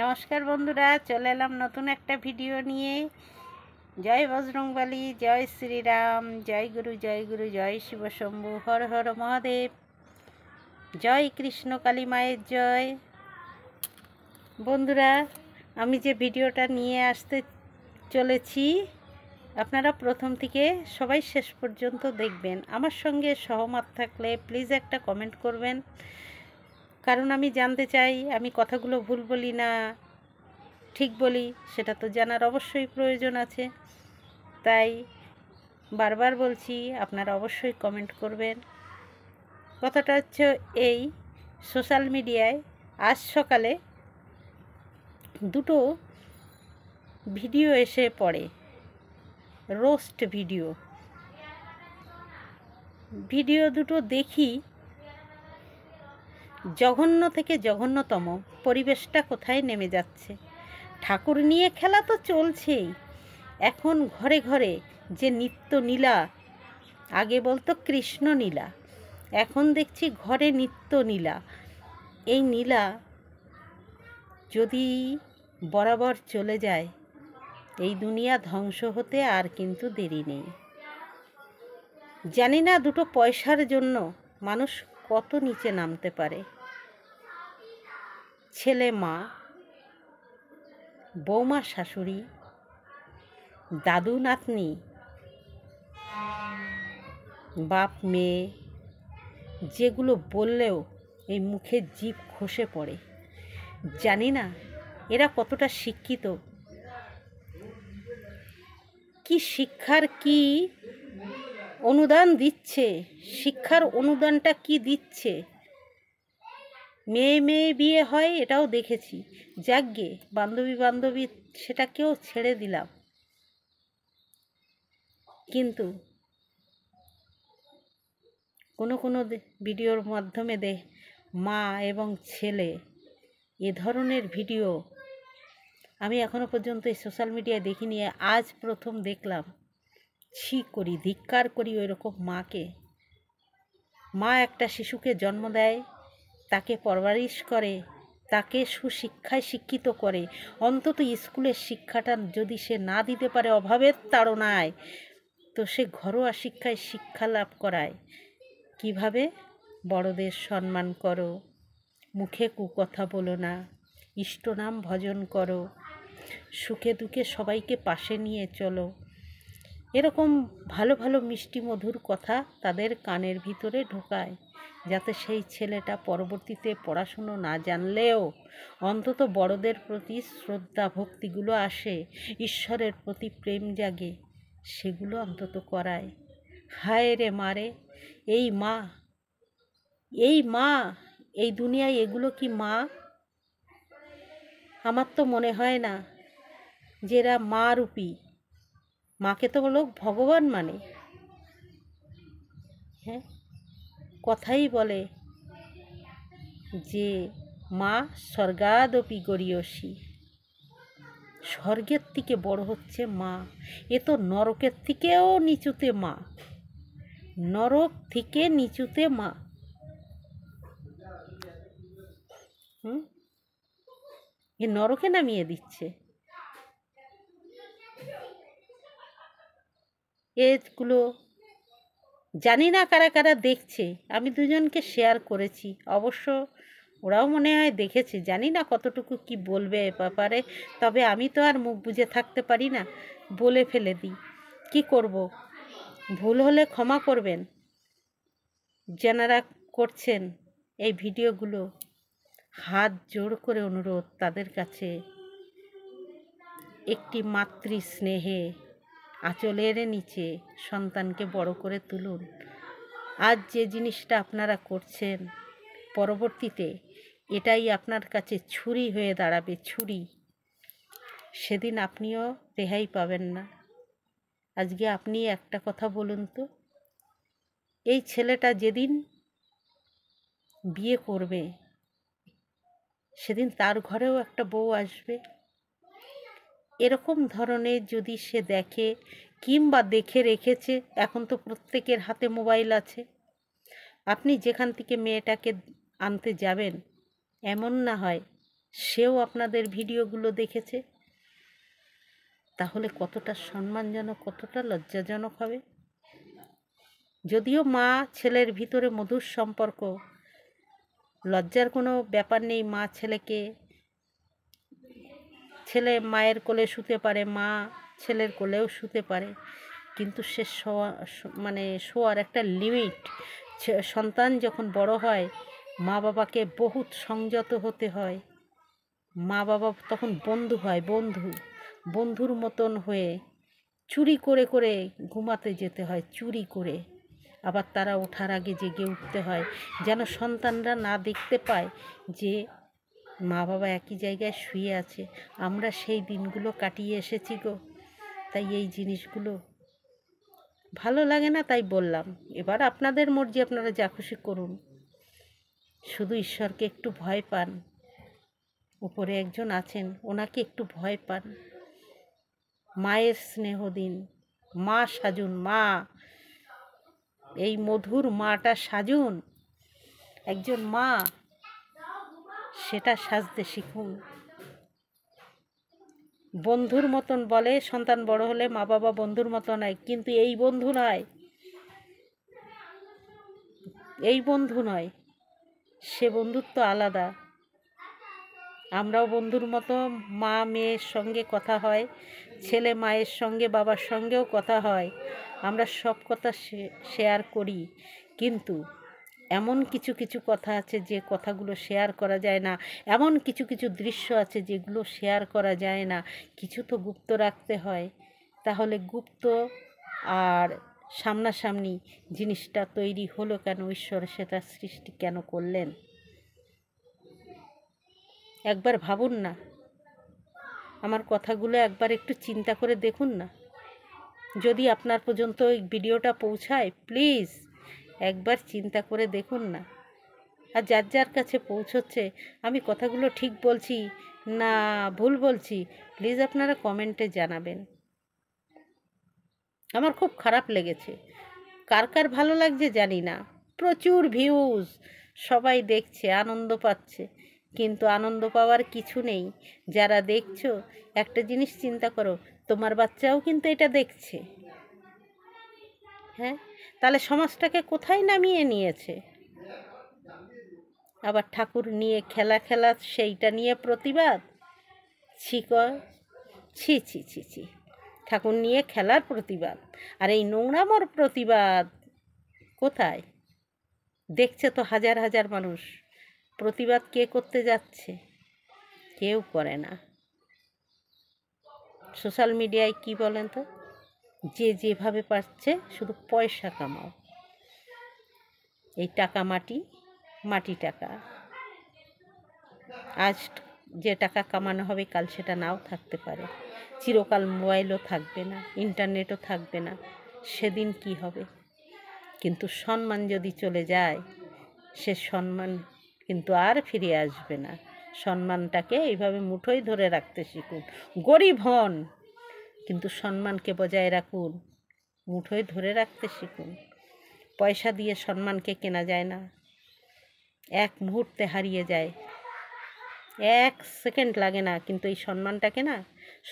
নমস্কার বন্ধুরা, চলে এলাম নতুন একটা ভিডিও নিয়ে। জয় বজরংবলী, জয় শ্রীরাম, জয় গুরু জয় গুরু, জয় শিব শম্ভু, হর হর মহাদেব, জয় কৃষ্ণ কালী মায়ের জয়। বন্ধুরা, আমি যে ভিডিওটা নিয়ে আসতে চলেছি আপনারা প্রথম থেকে সবাই শেষ পর্যন্ত দেখবেন। আমার সঙ্গে সহমত থাকলে প্লিজ একটা কমেন্ট করবেন, কারণ আমি জানতে চাই আমি কথাগুলো ভুল বলি না ঠিক বলি, সেটা তো জানার অবশ্যই প্রয়োজন আছে। তাই বারবার বলছি, আপনারা অবশ্যই কমেন্ট করবেন। কথাটা হচ্ছে এই, সোশ্যাল মিডিয়ায় আজ সকালে দুটো ভিডিও এসে পড়ে, রোস্ট ভিডিও দুটো দেখি, জঘন্য থেকে জঘন্যতম পরিবেশটা কোথায় নেমে যাচ্ছে। ঠাকুর নিয়ে খেলা তো চলছেই, এখন ঘরে ঘরে যে নিত্য নীলা, আগে বলতো কৃষ্ণ নীলা, এখন দেখছি ঘরে নিত্য নীলা। এই নীলা যদি বরাবর চলে যায়, এই দুনিয়া ধ্বংস হতে আর কিন্তু দেরি নেই। জানি না দুটো পয়সার জন্য মানুষ কত নিচে নামতে পারে। ছেলে মা, বৌমা শাশুড়ি, দাদু নাতনি, বাপ মেয়ে, যেগুলো বললেও এই মুখের জিভ খসে পড়ে। জানি না এরা কতটা শিক্ষিত, কি শিক্ষার কি অনুদান দিচ্ছে, শিক্ষার অনুদানটা কি দিচ্ছে। মেয়ে মেয়ে বিয়ে হয় এটাও দেখেছি, যাকগে বান্ধবী সেটাকেও ছেড়ে দিলাম, কিন্তু কোনো ভিডিওর মাধ্যমে মা এবং ছেলে এ ধরনের ভিডিও আমি এখনো পর্যন্ত এই সোশ্যাল মিডিয়ায় দেখিনি, আজ প্রথম দেখলাম। ছি করি, ধিক্কার করি ওই রকম মাকে। মা একটা শিশুকে জন্ম দেয়, তাকে পরবরিশ করে, তাকে সুশিক্ষায় শিক্ষিত করে, অন্তত স্কুলের শিক্ষাটা যদি সে না দিতে পারে অভাবের তাড়নায়, তো সে ঘরোয়া শিক্ষায় শিক্ষা লাভ করায়। কিভাবে? বড়দের সম্মান করো, মুখে কুকথা বলো না, ইষ্টনাম ভজন করো, সুখে দুঃখে সবাইকে পাশে নিয়ে চলো, এরকম ভালো ভালো মিষ্টি মধুর কথা তাদের কানের ভিতরে ঢোকায়, যাতে সেই ছেলেটা পরবর্তীতে পড়াশুনো না জানলেও অন্তত বড়দের প্রতি শ্রদ্ধা ভক্তিগুলো আসে, ঈশ্বরের প্রতি প্রেম জাগে, সেগুলো অন্তত করায়। হায় রে মারে, এই মা, এই দুনিয়ায় এগুলো কি মা? আমার তো মনে হয় না যে এরা মা রূপী। মাকে তো লোক ভগবান মানে। হ্যাঁ, কথাই বলে যে মা স্বর্গাদপি গরীয়সী, স্বর্গের থেকে বড় হচ্ছে মা। এ তো নরকের থেকেও নিচুতে মা, নরক থেকে নিচুতে মা। এ নরকে নামিয়ে দিচ্ছে। এগুলো জানি না কারা কারা দেখছে, আমি দুজনকে শেয়ার করেছি, অবশ্য ওরাও মনে হয় দেখেছে। জানি না কতটুকু কি বলবে এ ব্যাপারে, তবে আমি তো আর মুখ বুজে থাকতে পারি না, বলে ফেলে দিই। কি করব? ভুল হলে ক্ষমা করবেন। যারা করছেন এই ভিডিওগুলো, হাত জোড় করে অনুরোধ তাদের কাছে, একটি মাতৃ স্নেহে আঁচলের নিচে সন্তানকে বড় করে তুলুন। আজ যে জিনিসটা আপনারা করছেন, পরবর্তীতে এটাই আপনার কাছে ছুরি হয়ে দাঁড়াবে, ছুরি। সেদিন আপনিও রেহাই পাবেন না। আজকে আপনি একটা কথা বলুন তো, এই ছেলেটা যেদিন বিয়ে করবে, সেদিন তার ঘরেও একটা বউ আসবে। এরকম ধরনের যদি সে দেখে, কিংবা দেখে রেখেছে, এখন তো প্রত্যেকের হাতে মোবাইল আছে, আপনি যেখান থেকে মেয়েটাকে আনতে যাবেন, এমন না হয় সেও আপনাদের ভিডিওগুলো দেখেছে, তাহলে কতটা সম্মানজনক, কতটা লজ্জাজনক হবে। যদিও মা ছেলের ভিতরে মধুর সম্পর্ক, লজ্জার কোনো ব্যাপার নেই। মা ছেলেকে, ছেলে মায়ের কোলে শুতে পারে, মা ছেলের কোলেও শুতে পারে, কিন্তু সে শোয়ার একটা লিমিট। সন্তান যখন বড় হয়, মা বাবাকে বহুত সংযত হতে হয়। মা বাবা তখন বন্ধু হয়, বন্ধুর মতন হয়ে চুরি করে করে ঘুমাতে যেতে হয়, চুরি করে। আবার তারা ওঠার আগে জেগে উঠতে হয়, যেন সন্তানরা না দেখতে পায় যে মা বাবা একই জায়গায় শুয়ে আছে। আমরা সেই দিনগুলো কাটিয়ে এসেছি গো। তাই এই জিনিসগুলো ভালো লাগে না, তাই বললাম। এবার আপনাদের মর্জি, আপনারা যা খুশি করুন। শুধু ঈশ্বরকে একটু ভয় পান, উপরে একজন আছেন, ওনাকে একটু ভয় পান। মায়ের স্নেহ দিন, মা সাজুন, মা, এই মধুর মাটা সাজুন। একজন মা, সেটা সাজতে শিখুন। বন্ধুর মতন বলে সন্তান বড় হলে মা বাবা বন্ধুর মতন হয়, কিন্তু এই বন্ধু নয়, এই বন্ধু নয়, সে বন্ধুত্ব আলাদা। আমরাও বন্ধুর মতো মা মেয়ের সঙ্গে কথা হয়, ছেলে মায়ের সঙ্গে বাবার সঙ্গেও কথা হয়, আমরা সব কথা শেয়ার করি। কিন্তু এমন কিছু কিছু কথা আছে যে কথাগুলো শেয়ার করা যায় না, এমন কিছু কিছু দৃশ্য আছে যেগুলো শেয়ার করা যায় না। কিছু তো গুপ্ত রাখতে হয়। তাহলে গুপ্ত আর সামনাসামনি জিনিসটা তৈরি হলো কেন? ঈশ্বর সেটা সৃষ্টি কেন করলেন? একবার ভাবুন না, আমার কথাগুলো একবার একটু চিন্তা করে দেখুন না। যদি আপনার পর্যন্ত এই ভিডিওটা পৌঁছায়, প্লিজ একবার চিন্তা করে দেখুন না। আর যার যার কাছে পৌঁছচ্ছে, আমি কথাগুলো ঠিক বলছি না ভুল বলছি, প্লিজ আপনারা কমেন্টে জানাবেন। আমার খুব খারাপ লেগেছে। কার কার ভালো লাগছে জানি না। প্রচুর ভিউজ, সবাই দেখছে, আনন্দ পাচ্ছে, কিন্তু আনন্দ পাওয়ার কিছু নেই। যারা দেখছো, একটা জিনিস চিন্তা করো, তোমার বাচ্চাও কিন্তু এটা দেখছে। হ্যাঁ, তাহলে সমাজটাকে কোথায় নামিয়ে নিয়েছে? আবার ঠাকুর নিয়ে খেলা, সেইটা নিয়ে প্রতিবাদ। ছি ছি ছি ছি ছি, ঠাকুর নিয়ে খেলার প্রতিবাদ আর এই নোংরামোর প্রতিবাদ কোথায়? দেখছে তো হাজার হাজার মানুষ। প্রতিবাদ কে করতে যাচ্ছে? কেউ করে না। সোশ্যাল মিডিয়ায় কি বলেন তো, যে যেভাবে পারছে শুধু পয়সা কামাও। এই টাকা মাটি, মাটি টাকা। আজ যে টাকা কামানো হবে, কাল সেটা নাও থাকতে পারে। চিরকাল মোবাইলও থাকবে না, ইন্টারনেটও থাকবে না। সেদিন কি হবে? কিন্তু সম্মান যদি চলে যায়, সে সম্মান কিন্তু আর ফিরে আসবে না। সম্মানটাকে এইভাবে মুঠোয় ধরে রাখতে শিখুন। গরিব হন, কিন্তু সম্মানকে বজায় রাখুন, মুঠোয় ধরে রাখতে শিখুন। পয়সা দিয়ে সম্মানকে কেনা যায় না, এক মুহূর্তে হারিয়ে যায়, 1 সেকেন্ড লাগে না। কিন্তু এই সম্মানটাকে না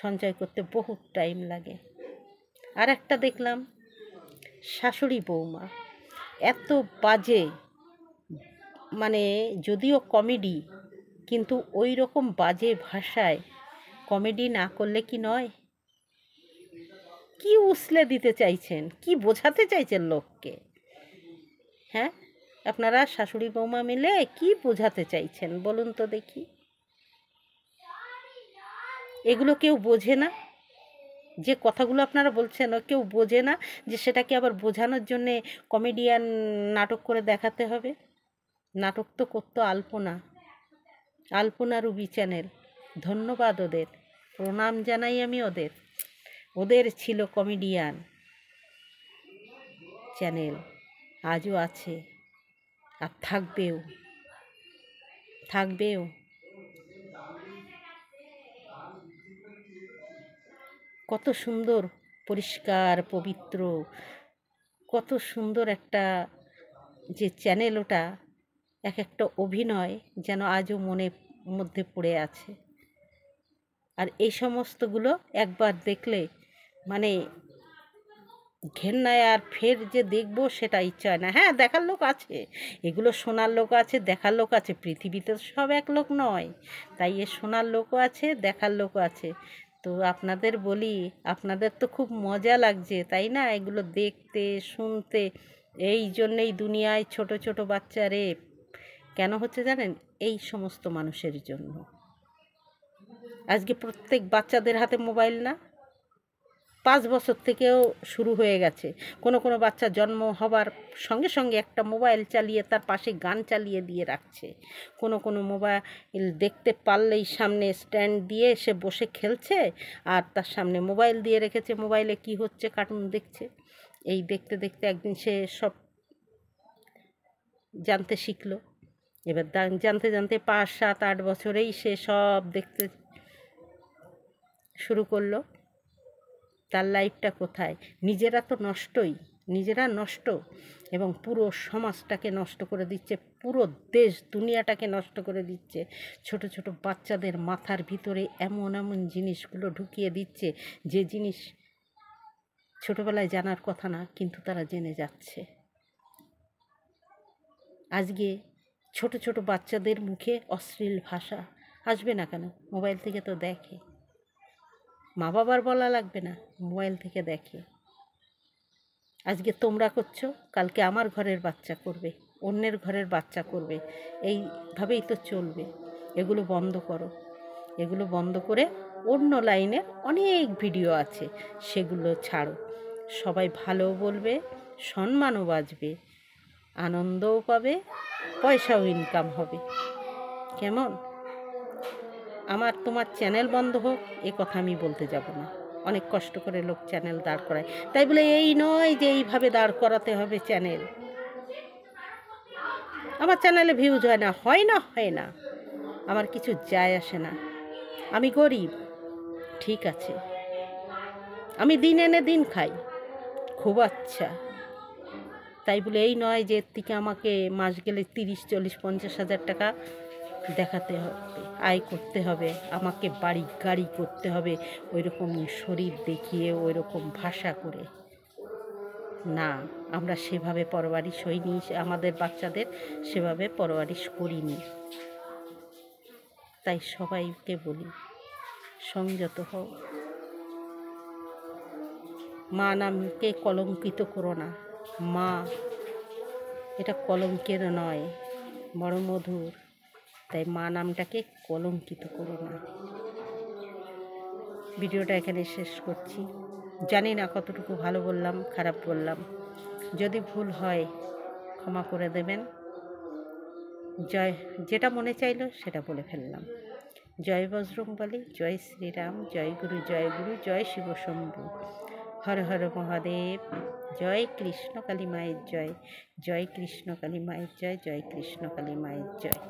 সঞ্চয় করতে বহুত টাইম লাগে। আর একটা দেখলাম, শাশুড়ি বৌমা এত বাজে, যদিও কমেডি, কিন্তু ওই রকম বাজে ভাষায় কমেডি না করলে কি নয়? কি উসলে দিতে চাইছেন, কি বোঝাতে চাইছেন লোককে? হ্যাঁ, আপনারা শাশুড়ি বৌমা মিলে কি বোঝাতে চাইছেন বলুন তো দেখি? এগুলো কেউ বোঝে না? যে কথাগুলো আপনারা বলছেন, কেউ বোঝে না যে সেটাকে আবার বোঝানোর জন্যে কমেডিয়ান নাটক করে দেখাতে হবে? নাটক তো করতো আলপনা রুবি চ্যানেল, ধন্যবাদ ওদের, প্রণাম জানাই আমি ওদের ছিল কমেডিয়ান চ্যানেল, আজও আছে আর থাকবেও। কত সুন্দর, পরিষ্কার, পবিত্র, কত সুন্দর একটা যে চ্যানেল, ওটা এক একটা অভিনয় যেন আজও মনে মধ্যে পড়ে আছে। আর এই সমস্তগুলো একবার দেখলে মানে ঘেন্নায় আর ফের যে দেখবো সেটা ইচ্ছা হয় না। হ্যাঁ, দেখার লোক আছে, এগুলো শোনার লোক আছে, দেখার লোক আছে। পৃথিবীতে তো সব এক লোক নয়, তাই এ শোনার লোকও আছে, দেখার লোকও আছে। তো আপনাদের বলি, আপনাদের তো খুব মজা লাগছে তাই না এগুলো দেখতে শুনতে? এই জন্যেই দুনিয়ায় ছোট ছোট বাচ্চা রেপ কেন হচ্ছে জানেন? এই সমস্ত মানুষের জন্য। আজকে প্রত্যেক বাচ্চাদের হাতে মোবাইল না? 5 বছর থেকেও শুরু হয়ে গেছে। কোনো কোনো বাচ্চা জন্ম হবার সঙ্গে সঙ্গে একটা মোবাইল চালিয়ে তার পাশে গান চালিয়ে দিয়ে রাখছে। কোনো কোনো মোবাইল দেখতে পারলেই সামনে স্ট্যান্ড দিয়ে সে বসে খেলছে, আর তার সামনে মোবাইল দিয়ে রেখেছে, মোবাইলে কি হচ্ছে কার্টুন দেখছে। এই দেখতে দেখতে একদিন সে সব জানতে শিখলো। এবার জানতে জানতে 5, 7, 8 বছরেই সে সব দেখতে শুরু করলো। তার লাইফটা কোথায়? নিজেরা তো নষ্টই, নিজেরা নষ্ট এবং পুরো সমাজটাকে নষ্ট করে দিচ্ছে, পুরো দেশ দুনিয়াটাকে নষ্ট করে দিচ্ছে। ছোট ছোট বাচ্চাদের মাথার ভিতরে এমন এমন জিনিসগুলো ঢুকিয়ে দিচ্ছে যে জিনিস ছোটবেলায় জানার কথা না, কিন্তু তারা জেনে যাচ্ছে। আজকে ছোট ছোট বাচ্চাদের মুখে অশ্লীল ভাষা আসবে না কেন? মোবাইল থেকে তো দেখে, মা বাবার বলা লাগবে না, মোবাইল থেকে দেখে। আজকে তোমরা করছো, কালকে আমার ঘরের বাচ্চা করবে, অন্যের ঘরের বাচ্চা করবে, এইভাবেই তো চলবে। এগুলো বন্ধ করো, এগুলো বন্ধ করে অন্য লাইনের অনেক ভিডিও আছে সেগুলো ছাড়ো। সবাই ভালো বলবে, সম্মানও বাঁচবে, আনন্দও পাবে, পয়সাও ইনকাম হবে। কেমন? আমার তোমার চ্যানেল বন্ধ হোক এ কথা আমি বলতে যাব না। অনেক কষ্ট করে লোক চ্যানেল দাঁড় করায়, তাই বলে এই নয় যে এইভাবে দাঁড় করাতে হবে চ্যানেল। আমার চ্যানেলে ভিউজ হয় না, হয় না, হয় না, আমার কিছু যায় আসে না। আমি গরিব, ঠিক আছে, আমি দিন এনে দিন খাই, খুব আচ্ছা। তাই বলে এই নয় যে এর থেকে আমাকে মাস গেলে 30, 40, 50 হাজার টাকা দেখাতে হবে, আয় করতে হবে, আমাকে বাড়ি গাড়ি করতে হবে ওই রকম শরীর দেখিয়ে, ওই রকম ভাষা করে। না, আমরা সেভাবে পরবরিশ হইনি, আমাদের বাচ্চাদের সেভাবে পরবরিশ করিনি। তাই সবাইকে বলি, সংযত হও। মা নামকে কলঙ্কিত করো না। মা এটা কলঙ্কের নয়, বড় মধুর। তাই মা নামটাকে কলঙ্কিত করো না। ভিডিওটা এখানে শেষ করছি। জানি না কতটুকু ভালো বললাম, খারাপ বললাম। যদি ভুল হয় ক্ষমা করে দেবেন। যেটা মনে চাইলো সেটা বলে ফেললাম। জয় বজরংবলী, জয় শ্রীরাম, জয় গুরু, জয় গুরু, জয় শিব শম্ভু, হর হর মহাদেব, জয় কৃষ্ণ কালী মায়ের জয়, জয় কৃষ্ণ কালী মায়ের জয়, জয় কৃষ্ণ কালী মায়ের জয়।